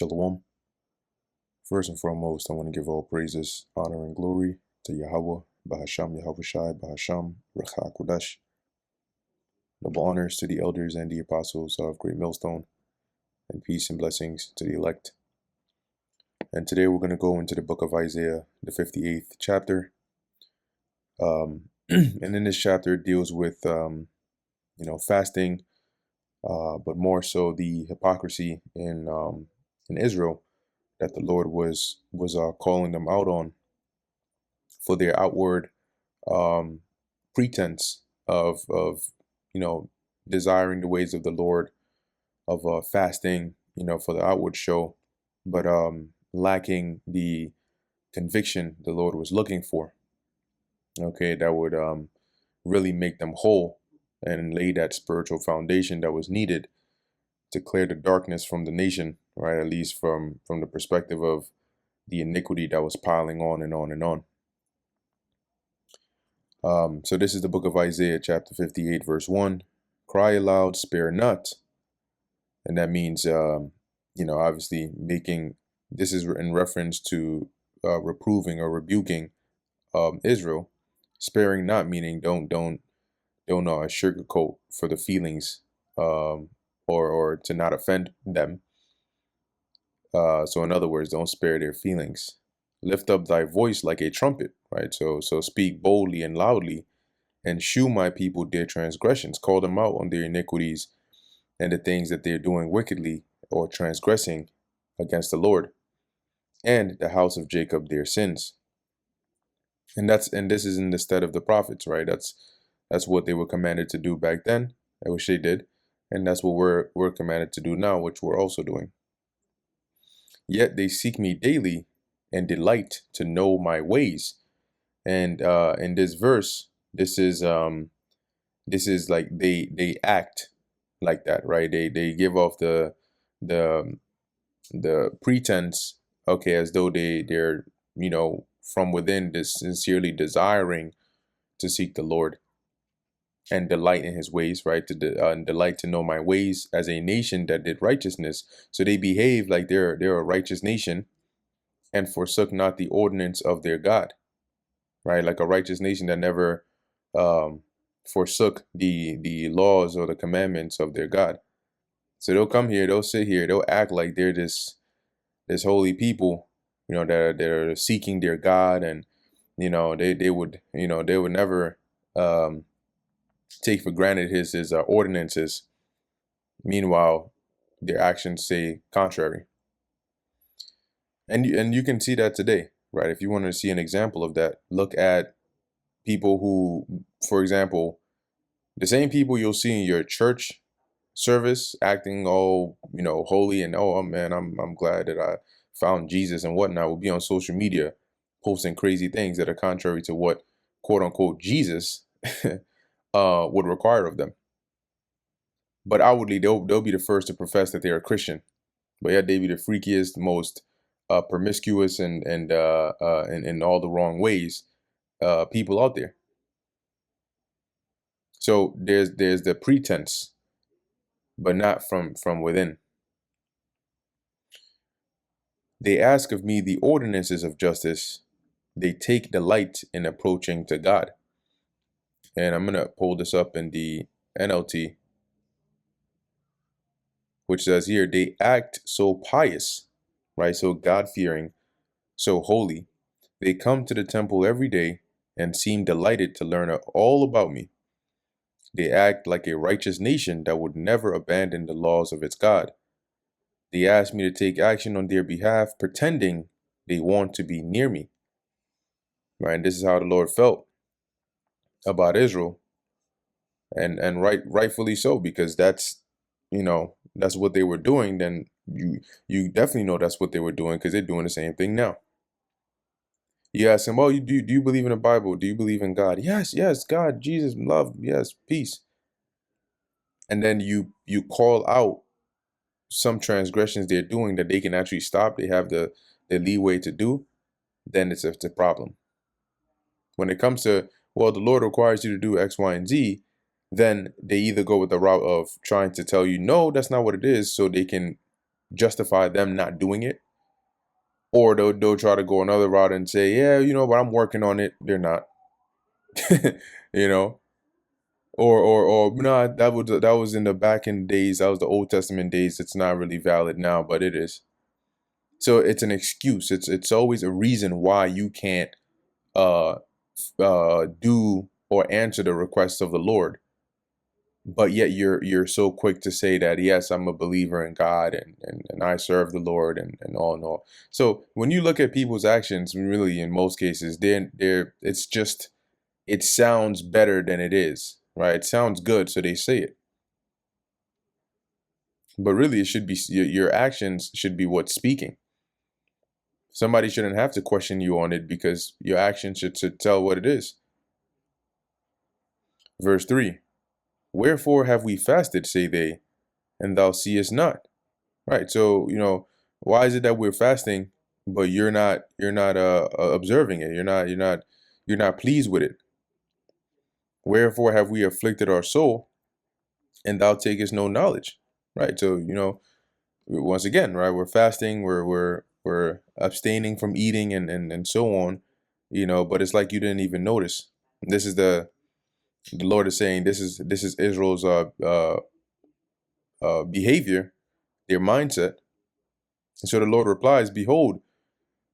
Shalom. First and foremost, I want to give all praises, honor, and glory to Yahweh, Bahasham Yahushai, Bahasham, Recha Kodesh. Double honors to the elders and the apostles of Great Millstone, and peace and blessings to the elect. And today we're going to go into the book of Isaiah, the 58th chapter. And in this chapter, it deals with, fasting, but more so the hypocrisy in Israel that the Lord was calling them out on for their outward pretense of desiring the ways of the Lord, of fasting, for the outward show, but lacking the conviction the Lord was looking for. Okay, that would really make them whole and lay that spiritual foundation that was needed to clear the darkness from the nation, right? At least from the perspective of the iniquity that was piling on and on and on. So this is the book of Isaiah, chapter 58, verse 1. Cry aloud, spare not. And that means, obviously this is in reference to reproving or rebuking Israel. Sparing not meaning don't sugarcoat for the feelings, or to not offend them. So in other words, don't spare their feelings. Lift up thy voice like a trumpet, right? So speak boldly and loudly, and shew my people their transgressions. Call them out on their iniquities and the things that they're doing wickedly or transgressing against the Lord, and the house of Jacob their sins. And this is in the stead of the prophets, right? That's what they were commanded to do back then. I wish they did, and that's what we're commanded to do now, which we're also doing. Yet they seek me daily and delight to know my ways. And in this verse, this is like they act like that, right? They give off the pretense, okay, as though they're from within, this sincerely desiring to seek the Lord and delight in his ways, right? To delight to know my ways, as a nation that did righteousness. So they behave like they're a righteous nation, and forsook not the ordinance of their God, right? Like a righteous nation that never forsook the laws or the commandments of their God. So they'll come here, they'll sit here, they'll act like they're this holy people, that are seeking their God, and they would never take for granted his ordinances. Meanwhile, their actions say contrary. And you can see that today, right? If you want to see an example of that, look at people who, for example, the same people you'll see in your church service acting all holy, and oh man, I'm glad that I found Jesus and whatnot, will be on social media posting crazy things that are contrary to what quote unquote Jesus would require of them. But outwardly they'll be the first to profess that they're a Christian, but yet they be the freakiest, most promiscuous, and in all the wrong ways people out there. So there's the pretense, but not from within. They ask of me the ordinances of justice. They take delight in approaching to God. And I'm going to pull this up in the NLT, which says here, they act so pious, right? So God-fearing, so holy. They come to the temple every day and seem delighted to learn all about me. They act like a righteous nation that would never abandon the laws of its God. They ask me to take action on their behalf, pretending they want to be near me. Right? And this is how the Lord felt about Israel, and rightfully so, because that's what they were doing. Then you definitely know that's what they were doing, because they're doing the same thing now. You ask them, oh, do you believe in the Bible? Do you believe in God? Yes, God, Jesus, love, yes, peace. And then you call out some transgressions they're doing that they can actually stop. They have the leeway to do. Then it's a problem. When it comes to, well, the Lord requires you to do X, Y, and Z, then they either go with the route of trying to tell you, no, that's not what it is, so they can justify them not doing it, or they'll try to go another route and say, yeah, but I'm working on it. They're not, you know, or no, that was in the back in days. That was the Old Testament days. It's not really valid now, but it is. So it's an excuse. It's always a reason why you can't uh do or answer the requests of the Lord. But yet you're so quick to say that, yes, I'm a believer in God, and I serve the Lord, and all and all. So when you look at people's actions, really in most cases, they're it's just, it sounds better than it is, right? It sounds good, so they say it. But really, it should be your actions should be what's speaking. Somebody shouldn't have to question you on it, because your actions should tell what it is. Verse 3. Wherefore have we fasted, say they, and thou seest not? Right. So, why is it that we're fasting, but you're not observing it. You're not pleased with it. Wherefore have we afflicted our soul, and thou takest no knowledge. Right. So, once again, right, we're fasting, we're abstaining from eating, and so on, but it's like you didn't even notice. This is the Lord is saying, this is Israel's behavior, their mindset. And so the Lord replies, behold,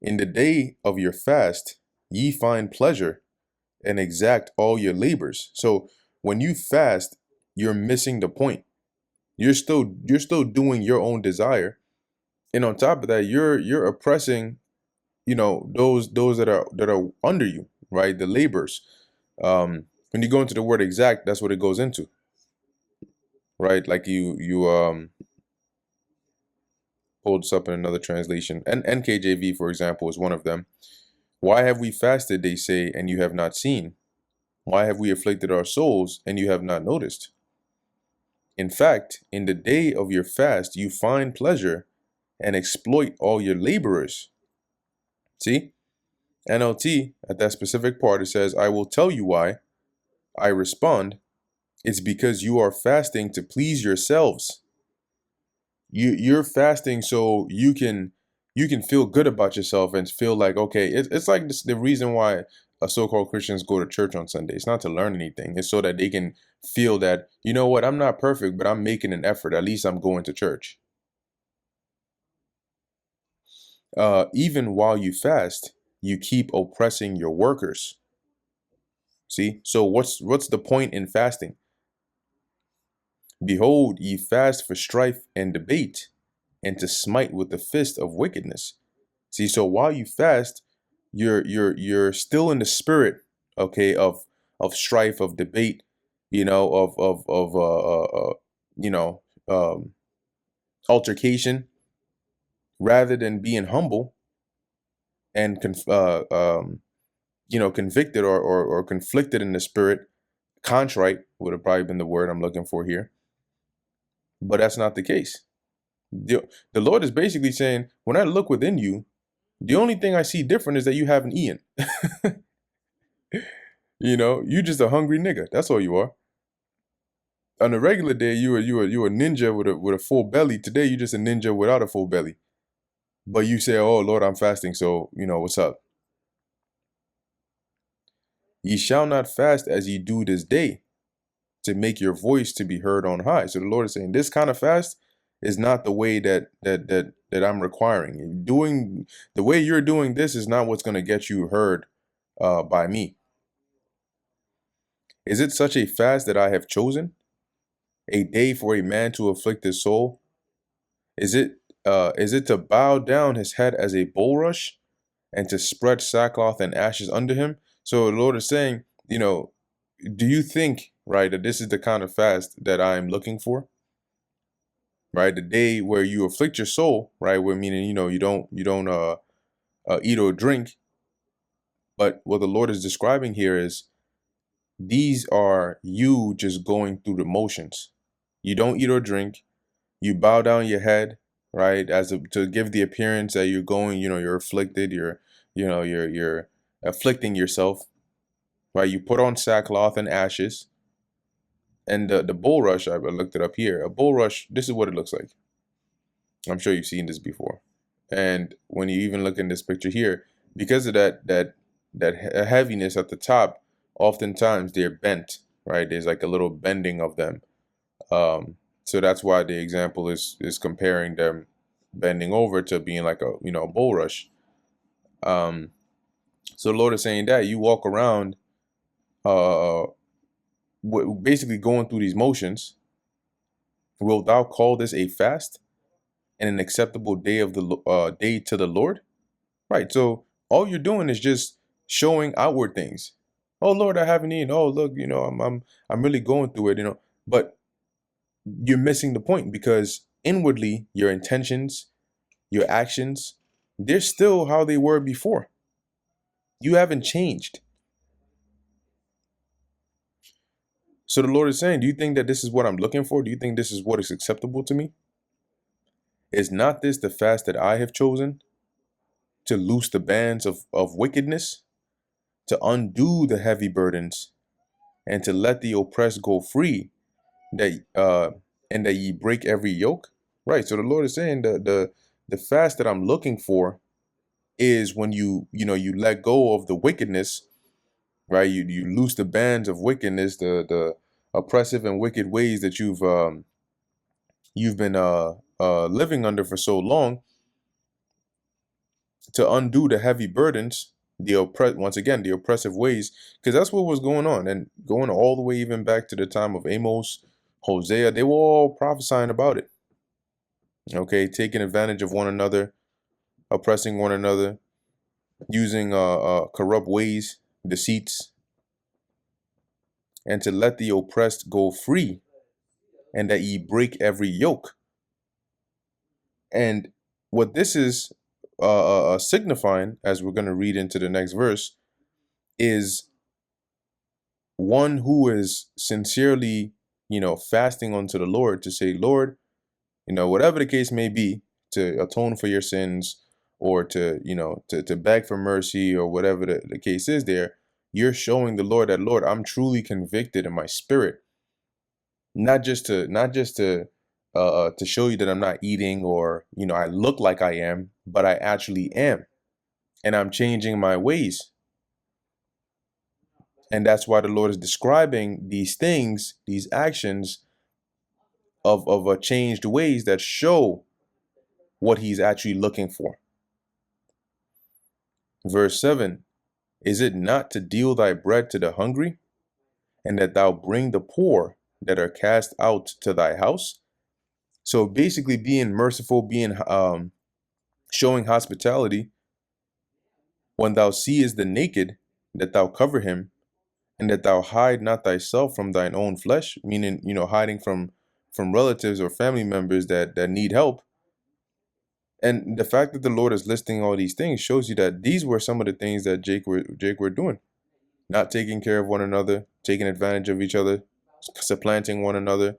in the day of your fast, ye find pleasure and exact all your labors. So when you fast, you're missing the point. You're still doing your own desire. And on top of that, you're oppressing, those that are under you, right? The labors. When you go into the word exact, that's what it goes into, right? Like you pulled this up in another translation. And NKJV, for example, is one of them. Why have we fasted, they say, and you have not seen? Why have we afflicted our souls, and you have not noticed? In fact, in the day of your fast, you find pleasure and exploit all your laborers. See? NLT, at that specific part, it says, I will tell you why. I respond, it's because you are fasting to please yourselves. You're fasting so you can feel good about yourself and feel like, okay, it's like this, the reason why so-called Christians go to church on Sunday. It's not to learn anything. It's so that they can feel that, you know what, I'm not perfect, but I'm making an effort. At least I'm going to church. Even while you fast, you keep oppressing your workers. See? So what's the point in fasting? Behold, ye fast for strife and debate, and to smite with the fist of wickedness. See, so while you fast, you're still in the spirit, okay, of strife, of debate, you know, um, altercation, rather than being humble and convicted, or conflicted in the spirit. Contrite would have probably been the word I'm looking for here, but that's not the case. The Lord is basically saying, when I look within you, the only thing I see different is that you haven't eaten. You just a hungry nigga. That's all you are. On a regular day, you a ninja with a full belly. Today, you just a ninja without a full belly. But you say, "Oh Lord, I'm fasting." So what's up? Ye shall not fast as ye do this day, to make your voice to be heard on high. So the Lord is saying, this kind of fast is not the way that I'm requiring. Doing the way you're doing this is not what's going to get you heard by me. Is it such a fast that I have chosen? A day for a man to afflict his soul? Is it to bow down his head as a bulrush, and to spread sackcloth and ashes under him? So the Lord is saying, do you think, right, that this is the kind of fast that I'm looking for? Right, the day where you afflict your soul, right, where meaning you don't eat or drink. But what the Lord is describing here is, these are you just going through the motions. You don't eat or drink. You bow down your head, right, to give the appearance that you're going, you're afflicted, you're afflicting yourself, right? You put on sackcloth and ashes. And the bulrush, I looked it up here. A bulrush, this is what it looks like. I'm sure you've seen this before. And when you even look in this picture here, because of that heaviness at the top, oftentimes they're bent, right? There's like a little bending of them. Um, so that's why the example is comparing them bending over to being like a bulrush. Um, so the Lord is saying that you walk around, uh, basically going through these motions. Wilt thou call this a fast and an acceptable day to the Lord? Right. So all you're doing is just showing outward things. Oh Lord, I haven't eaten. Oh look, I'm really going through it. But you're missing the point, because inwardly your intentions, your actions, they're still how they were before. You haven't changed. So the Lord is saying, do you think that this is what I'm looking for? Do you think this is what is acceptable to me? Is not this the fast that I have chosen, to loose the bands of wickedness, to undo the heavy burdens, and to let the oppressed go free, that and that ye break every yoke? Right. So the Lord is saying the fast that I'm looking for is when you let go of the wickedness, right? You loose the bands of wickedness, the oppressive and wicked ways that you've been living under for so long, to undo the heavy burdens, once again the oppressive ways, because that's what was going on, and going all the way even back to the time of Amos, Hosea. They were all prophesying about it. Okay, taking advantage of one another, oppressing one another, using corrupt ways, deceits, and to let the oppressed go free, and that ye break every yoke. And what this is signifying, as we're going to read into the next verse, is one who is sincerely, fasting unto the Lord, to say, Lord, whatever the case may be, to atone for your sins, or to beg for mercy, or whatever the case is there. You're showing the Lord that, Lord, I'm truly convicted in my spirit, not just to show you that I'm not eating, or I look like I am, but I actually am, and I'm changing my ways. And that's why the Lord is describing these things, these actions of a changed ways that show what he's actually looking for. Verse 7, is it not to deal thy bread to the hungry, and that thou bring the poor that are cast out to thy house? So basically being merciful, being showing hospitality, when thou seest the naked, that thou cover him, and that thou hide not thyself from thine own flesh, meaning, hiding from relatives or family members that need help. And the fact that the Lord is listing all these things shows you that these were some of the things that Jake were doing. Not taking care of one another, taking advantage of each other, supplanting one another,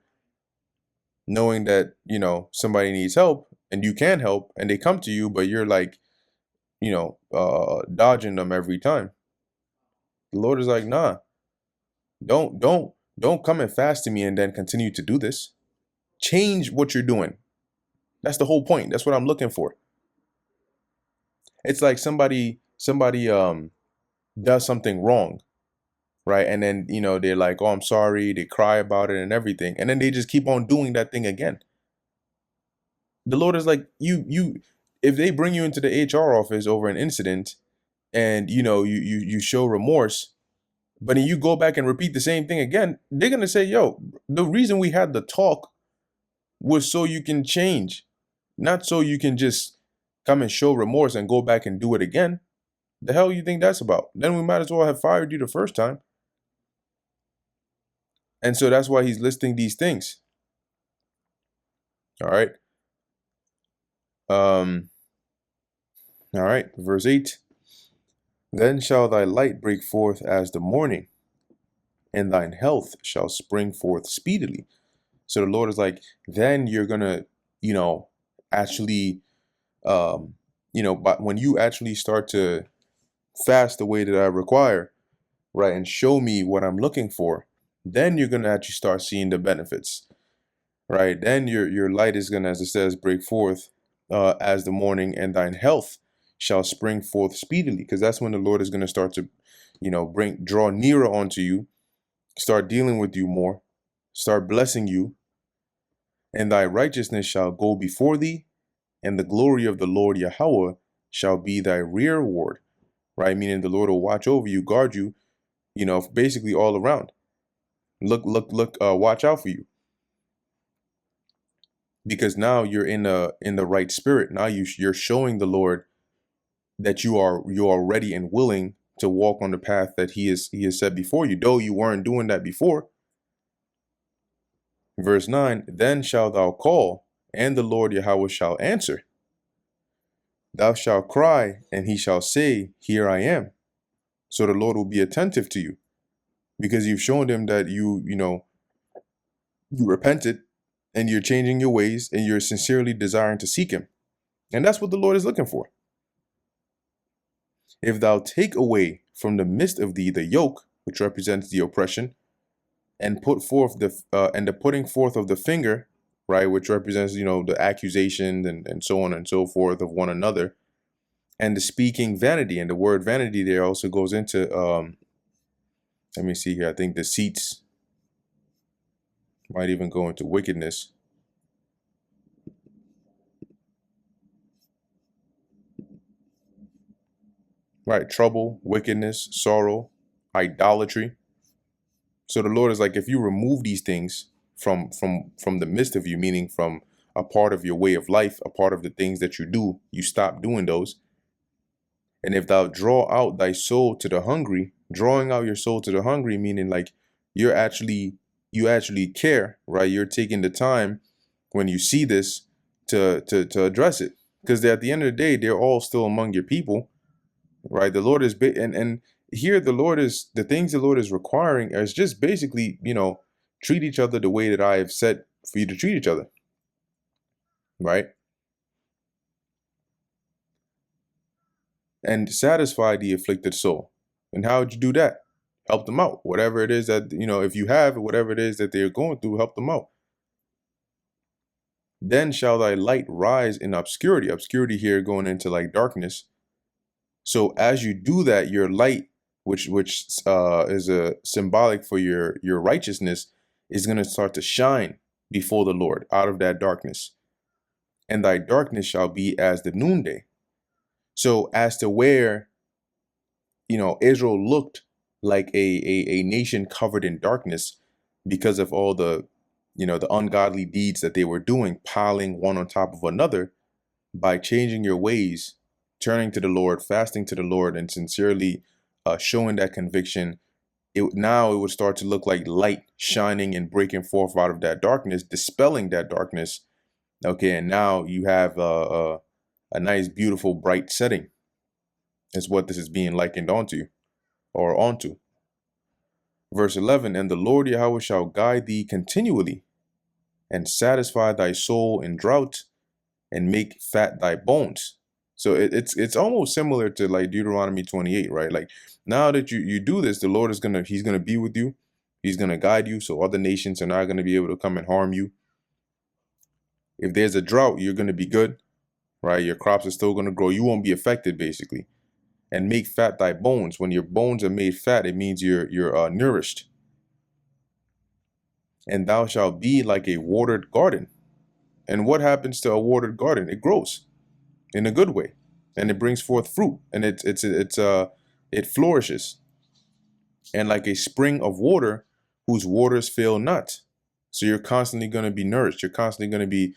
knowing that, somebody needs help and you can help, and they come to you, but you're like, dodging them every time. The Lord is like, nah, don't come and fast to me and then continue to do this. Change what you're doing. That's the whole point. That's what I'm looking for. It's like somebody does something wrong, right? And then, they're like, oh, I'm sorry. They cry about it and everything. And then they just keep on doing that thing again. The Lord is like, if they bring you into the HR office over an incident, and, you show remorse, but then you go back and repeat the same thing again, they're going to say, yo, the reason we had the talk was so you can change, not so you can just come and show remorse and go back and do it again. The hell you think that's about? Then we might as well have fired you the first time. And so that's why he's listing these things. All right. All right. Verse 8. Then shall thy light break forth as the morning, and thine health shall spring forth speedily. So the Lord is like, then you're gonna, actually, but when you actually start to fast the way that I require, right, and show me what I'm looking for, then you're gonna actually start seeing the benefits, right? Then your light is gonna, as it says, break forth as the morning, and thine health shall spring forth speedily. Because that's when the Lord is going to start to, draw nearer unto you, start dealing with you more, start blessing you, and thy righteousness shall go before thee, and the glory of the Lord Yahweh shall be thy rearward, right? Meaning the Lord will watch over you, guard you, basically all around. Look, watch out for you. Because now you're in the right spirit. Now you're showing the Lord that you are ready and willing to walk on the path that he has set before you, though you weren't doing that before. Verse 9, then shalt thou call, and the Lord Yahweh shall answer. Thou shalt cry, and he shall say, here I am. So the Lord will be attentive to you, because you've shown him that you repented, and you're changing your ways, and you're sincerely desiring to seek him. And that's what the Lord is looking for. If thou take away from the midst of thee the yoke, which represents the oppression, and put forth the putting forth of the finger, right, which represents the accusation and so on and so forth of one another, and the speaking vanity, and the word vanity there also goes into let me see here, I think deceits might even go into wickedness. Right, trouble, wickedness, sorrow, idolatry. So the Lord is like, if you remove these things from the midst of you, meaning from a part of your way of life, a part of the things that you do, you stop doing those. And if thou draw out thy soul to the hungry, drawing out your soul to the hungry, meaning like you actually care, right? You're taking the time when you see this to address it, because at the end of the day, they're all still among your people, right? The Lord is and here the things the Lord is requiring is just basically, treat each other the way that I have said for you to treat each other, right? And satisfy the afflicted soul. And how would you do that? Help them out. Whatever it is that, if you have, whatever it is that they're going through, help them out. Then shall thy light rise in obscurity. Obscurity here going into like darkness. So as you do that, your light, which is a symbolic for your righteousness, is going to start to shine before the Lord out of that darkness. And thy darkness shall be as the noonday. So as to where, Israel looked like a nation covered in darkness because of all the ungodly deeds that they were doing, piling one on top of another, by changing your ways, turning to the Lord, fasting to the Lord, and sincerely showing that conviction, it would start to look like light shining and breaking forth out of that darkness, dispelling that darkness. Okay, and now you have a nice, beautiful, bright setting. Is what this is being likened onto. Verse 11, and the Lord Yahweh shall guide thee continually, and satisfy thy soul in drought, and make fat thy bones. So it's almost similar to like Deuteronomy 28, right? Like now that you do this, the Lord he's gonna be with you. He's gonna guide you, so other nations are not gonna be able to come and harm you. If there's a drought, you're gonna be good, right? Your crops are still gonna grow. You won't be affected, basically. And make fat thy bones. When your bones are made fat, it means you're nourished. And thou shalt be like a watered garden. And what happens to a watered garden? It grows in a good way, and it brings forth fruit, and it flourishes. And like a spring of water, whose waters fail not. So you're constantly going to be nourished. You're constantly going to be,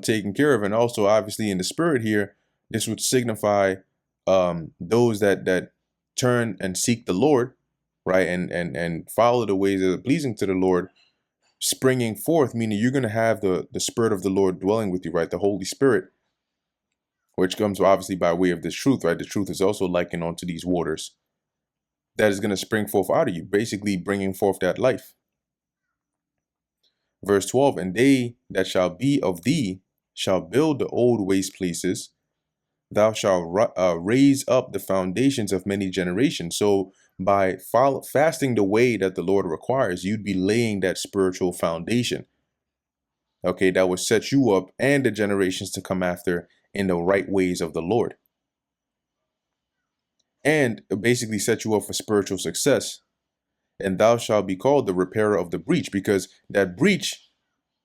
taken care of. And also, obviously, in the spirit here, this would signify those that turn and seek the Lord, right, and follow the ways that are pleasing to the Lord, springing forth, meaning you're going to have the Spirit of the Lord dwelling with you, right, the Holy Spirit, which comes obviously by way of this truth, right? The truth is also likened onto these waters that is going to spring forth out of you, basically bringing forth that life. Verse 12, and they that shall be of thee shall build the old waste places. Thou shalt raise up the foundations of many generations. So by fasting the way that the Lord requires, you'd be laying that spiritual foundation, okay, that will set you up and the generations to come after in the right ways of the Lord, and basically set you up for spiritual success. And thou shalt be called the repairer of the breach, because that breach,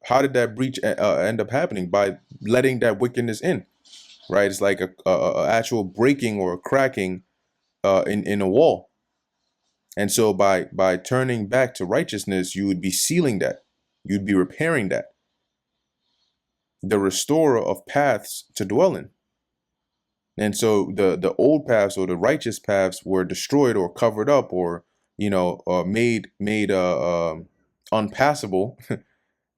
how did that breach end up happening? By letting that wickedness in, right? It's like a actual breaking or a cracking in a wall. And so by turning back to righteousness, you would be sealing that. You'd be repairing that. The restorer of paths to dwell in. And so the old paths or the righteous paths were destroyed or covered up or made unpassable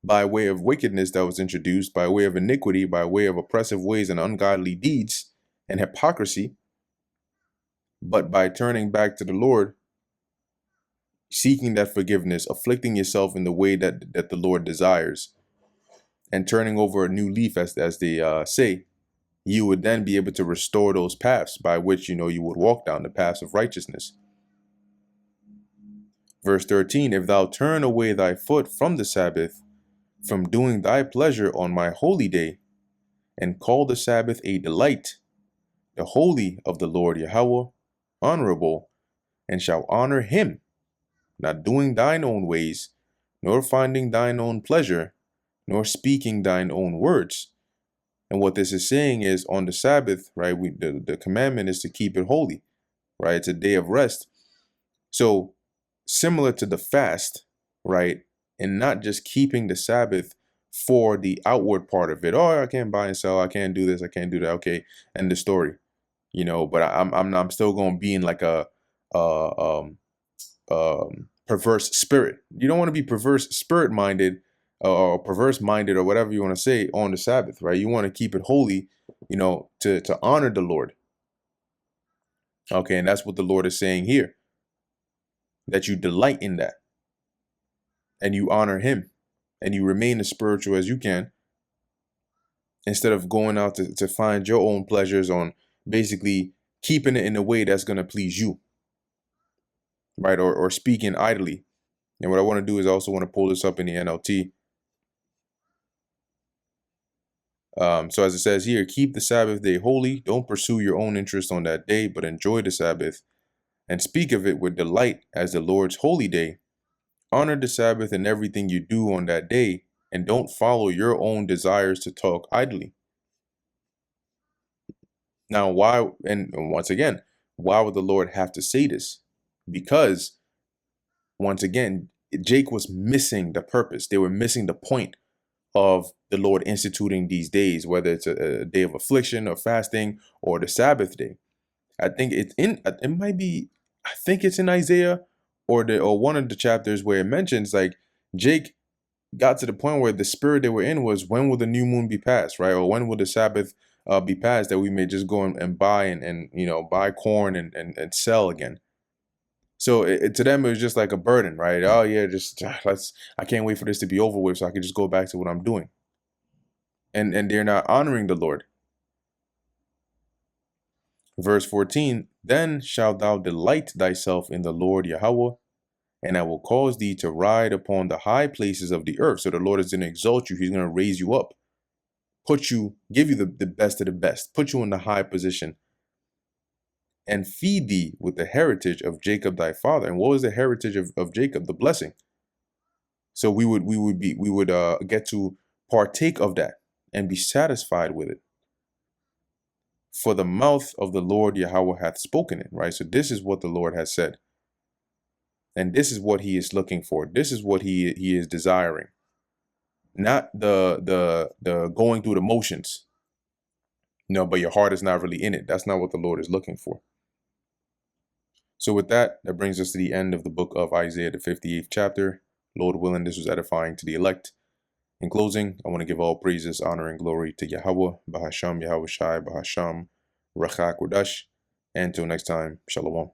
by way of wickedness that was introduced, by way of iniquity, by way of oppressive ways and ungodly deeds and hypocrisy. But by turning back to the Lord, seeking that forgiveness, afflicting yourself in the way that the Lord desires, and turning over a new leaf, as they say, you would then be able to restore those paths by which, you would walk down the paths of righteousness. Verse 13, if thou turn away thy foot from the Sabbath, from doing thy pleasure on my holy day, and call the Sabbath a delight, the holy of the Lord Yahweh, honorable, and shall honor him, not doing thine own ways, nor finding thine own pleasure, nor speaking thine own words. And what this is saying is, on the Sabbath, right, the commandment is to keep it holy, right? It's a day of rest. So similar to the fast, right? And not just keeping the Sabbath for the outward part of it. Oh, I can't buy and sell. I can't do this. I can't do that. Okay, end the story. But I'm still going to be in like a perverse spirit. You don't want to be perverse spirit minded or perverse minded or whatever you want to say on the Sabbath, right? You want to keep it holy, to honor the Lord. Okay, and that's what the Lord is saying here, that you delight in that and you honor him and you remain as spiritual as you can, instead of going out to find your own pleasures on basically keeping it in a way that's going to please you, right? Or speaking idly. And what I want to do is I also want to pull this up in the NLT. So as it says here, keep the Sabbath day holy. Don't pursue your own interest on that day, but enjoy the Sabbath and speak of it with delight as the Lord's holy day. Honor the Sabbath in everything you do on that day, and don't follow your own desires to talk idly. Now, why, and once again, why would the Lord have to say this? Because, once again, Jake was missing the purpose. They were missing the point of the Lord instituting these days, whether it's a day of affliction or fasting or the Sabbath day. I think I think it's in Isaiah or one of the chapters where it mentions like Jake got to the point where the spirit they were in was, when will the new moon be passed, right? Or when will the Sabbath be passed, that we may just go and buy and buy corn and sell again. So to them, it was just like a burden, right? Oh yeah, I can't wait for this to be over with so I can just go back to what I'm doing. And they're not honoring the Lord. Verse 14, then shalt thou delight thyself in the Lord Yahweh, and I will cause thee to ride upon the high places of the earth. So the Lord is going to exalt you. He's going to raise you up, give you the best of the best, put you in the high position, and feed thee with the heritage of Jacob thy father. And what was the heritage of Jacob? The blessing. So we would get to partake of that and be satisfied with it. For the mouth of the Lord Yahweh hath spoken it, right? So this is what the Lord has said. And this is what he is looking for. This is what he is desiring. Not the going through the motions. No, but your heart is not really in it. That's not what the Lord is looking for. So with that brings us to the end of the book of Isaiah, the 58th chapter. Lord willing, this was edifying to the elect. In closing, I want to give all praises, honor, and glory to Yahweh, Bahasham Yahweh Shai, Bahasham, Rachak Wadash. And until next time, Shalom.